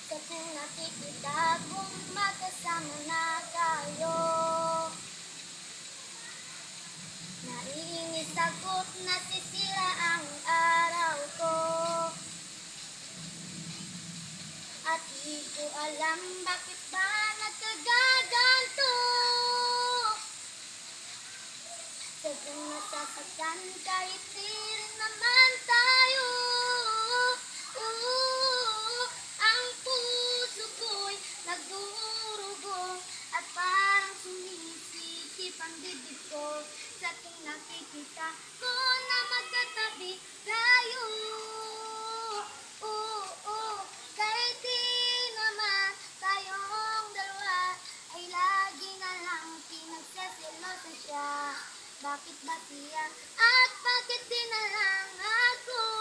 Sa tuwing nakikita kong magkasama na tayo, naiinis ako't nasisira ang araw ko. At di ko alam bakit ba nagkagaganto. Sadyang nasasaktan kahit di rin naman tayo. Ang puso ko'y nagdurugong at parang sumisikip ang dibdib ko. Sa tuwing nakikita ko na magkatabi tayo. Kahit di naman tayong dalawa ay lagi na lang pinagseselosa siya. Bakit ba siya at bakit di na lang ako?